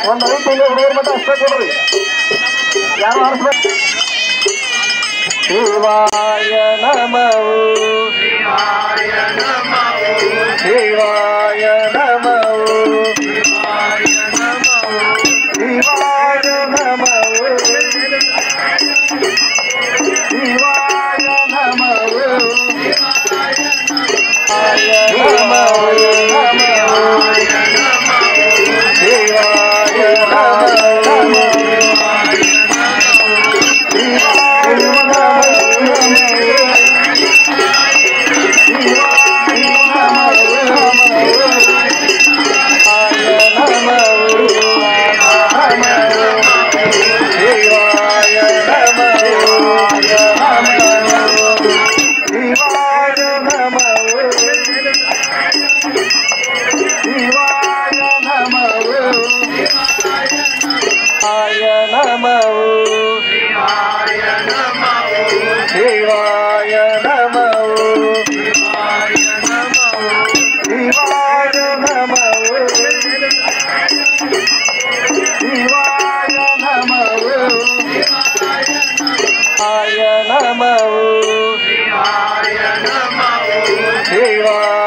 ಒಂದು 5 ತಿಂಗಳು ಹುಡುಗರ ಮಟ್ಟ ಅಷ್ಟೇ ಕೊಡ್ರಿ. ಯಾರು ಆರಿಸ್ಬೇಕು? ಶಿವಾಯ ನಮಃ ಶಿವಾಯ ನಮಃ ಶಿವಾಯ ನಮಃ ಶಿವಾಯ ನಮಃ ಶಿವಾಯ ನಮಃ ಶಿವಾಯ ನಮಃ शिवाय